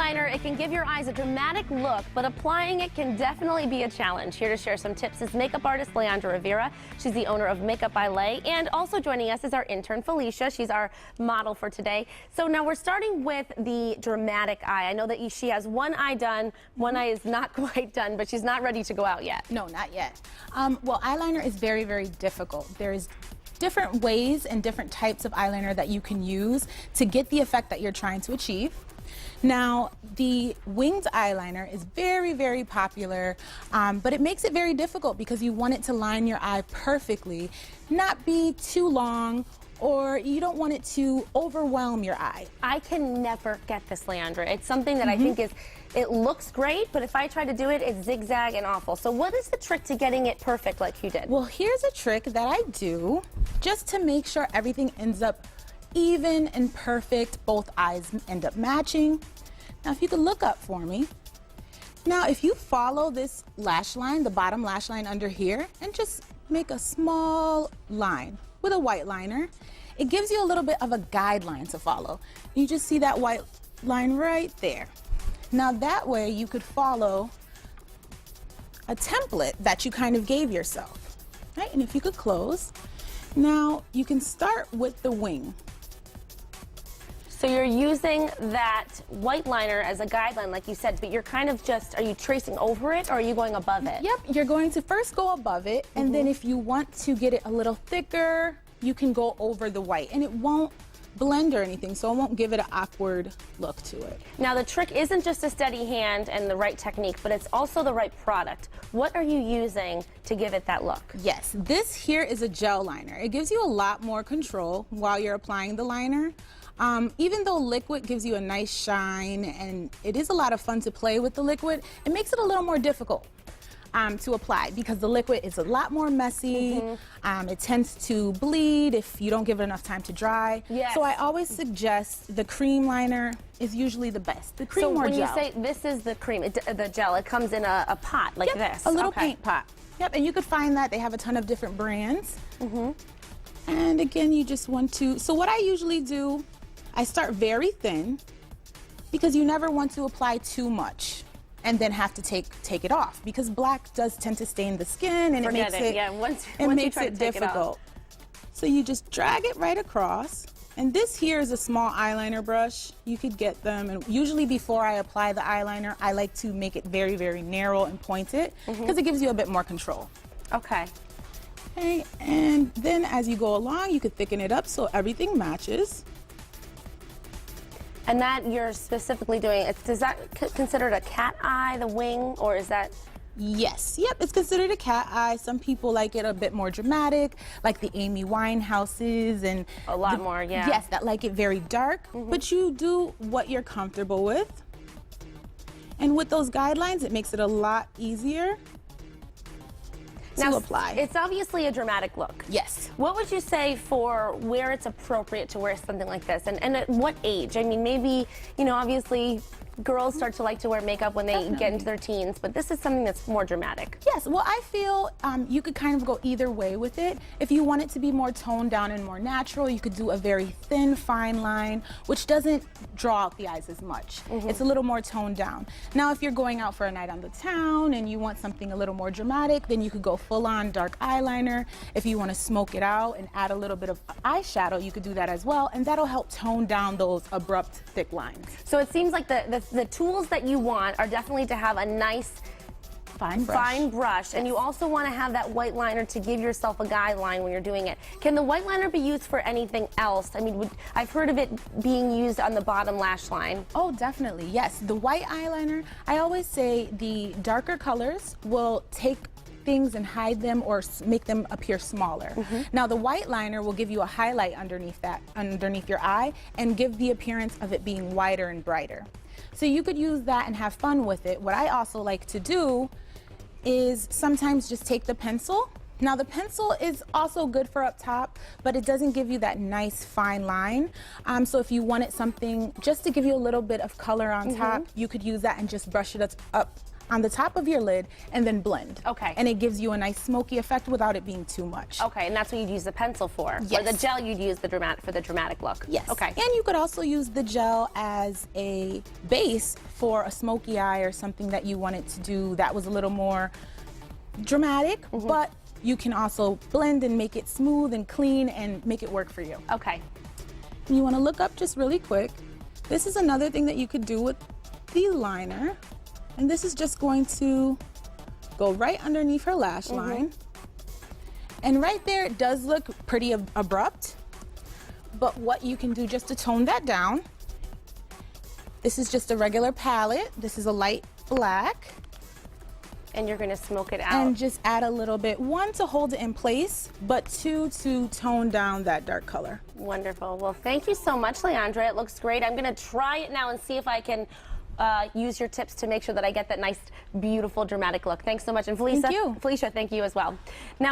eyeliner, it can give your eyes a dramatic look, but applying it can definitely be a challenge. Here to share some tips is makeup artist Leandra Rivera. She's the owner of Makeup by Lay, and also joining us is our intern Felicia. She's our model for today. So now we're starting with the dramatic eye. I know that she has one eye done, one eye is not quite done, but she's not ready to go out yet. No, not yet. Well, eyeliner is very, very difficult. There's different ways and different types of eyeliner that you can use to get the effect that you're trying to achieve. Now, the winged eyeliner is very, very popular, but it makes it very difficult because you want it to line your eye perfectly, not be too long, or you don't want it to overwhelm your eye. I can never get this, Leandra. It's something that I think it looks great, but if I try to do it, it's zigzag and awful. So what is the trick to getting it perfect like you did? Well, here's a trick that I do just to make sure everything ends up even and perfect. Both eyes end up matching. Now, if you could look up for me. Now, if you follow this lash line, the bottom lash line under here, and just make a small line with a white liner, it gives you a little bit of a guideline to follow. You just see that white line right there. Now, that way you could follow a template that you kind of gave yourself, right? And if you could close, now you can start with the wing. So you're using that white liner as a guideline, like you said, but you're kind of just, are you tracing over it or are you going above it? Yep, you're going to first go above it, and then if you want to get it a little thicker, you can go over the white, and it won't blend or anything, so it won't give it an awkward look to it. Now, the trick isn't just a steady hand and the right technique, but it's also the right product. What are you using to give it that look? Yes, this here is a gel liner. It gives you a lot more control while you're applying the liner. Even though liquid gives you a nice shine and it is a lot of fun to play with the liquid, it makes it a little more difficult to apply because the liquid is a lot more messy. It tends to bleed if you don't give it enough time to dry. Yes. So I always suggest the cream liner is usually the best. The cream or when gel. You say this is the cream, the gel, it comes in a pot like this. A little paint pot. Yep, and you could find that. They have a ton of different brands. And again, you just want to, so what I usually do, I start very thin because you never want to apply too much and then have to take it off because black does tend to stain the skin and it makes it difficult. So you just drag it right across. And this here is a small eyeliner brush. You could get them, and usually before I apply the eyeliner, I like to make it very, very narrow and pointed because it gives you a bit more control. Okay. Okay, and then as you go along, you could thicken it up so everything matches. And that you're specifically doing, is that considered a cat eye, the wing, or is that? Yes, yep, it's considered a cat eye. Some people like it a bit more dramatic, like the Amy Winehouses and a lot more, yeah. Yes, that like it very dark, but you do what you're comfortable with. And with those guidelines, it makes it a lot easier to apply. It's obviously a dramatic look. Yes. What would you say for where it's appropriate to wear something like this, and at what age? I mean, maybe, you know, obviously girls start to like to wear makeup when they get into their teens, but this is something that's more dramatic. Yes, well, I feel you could kind of go either way with it. If you want it to be more toned down and more natural, you could do a very thin, fine line, which doesn't draw out the eyes as much. It's a little more toned down. Now, if you're going out for a night on the town and you want something a little more dramatic, then you could go full-on dark eyeliner. If you want to smoke it out and add a little bit of eyeshadow, you could do that as well, and that'll help tone down those abrupt, thick lines. So it seems like the tools that you want are definitely to have a nice fine brush, and you also want to have that white liner to give yourself a guideline when you're doing it. Can the white liner be used for anything else? I mean, I've heard of it being used on the bottom lash line. Oh, definitely, yes. The white eyeliner, I always say the darker colors will take things and hide them or make them appear smaller. Now, the white liner will give you a highlight underneath your eye and give the appearance of it being wider and brighter. So you could use that and have fun with it. What I also like to do is sometimes just take the pencil. Now, the pencil is also good for up top, but it doesn't give you that nice fine line. So if you wanted something just to give you a little bit of color on top, you could use that and just brush it up on the top of your lid and then blend. Okay. And it gives you a nice smoky effect without it being too much. Okay, and that's what you'd use the pencil for. Yes. Or the gel you'd use for the dramatic look. Yes. Okay. And you could also use the gel as a base for a smoky eye or something that you wanted to do that was a little more dramatic, but you can also blend and make it smooth and clean and make it work for you. Okay. And you want to look up just really quick. This is another thing that you could do with the liner. And this is just going to go right underneath her lash line. And right there, it does look pretty abrupt. But what you can do just to tone that down, this is just a regular palette. This is a light black. And you're going to smoke it out. And just add a little bit, one, to hold it in place, but two, to tone down that dark color. Wonderful. Well, thank you so much, Leandra. It looks great. I'm going to try it now and see if I can use your tips to make sure that I get that nice, beautiful, dramatic look. Thanks so much. And Felicia, Thank you. Felicia, thank you as well. Now.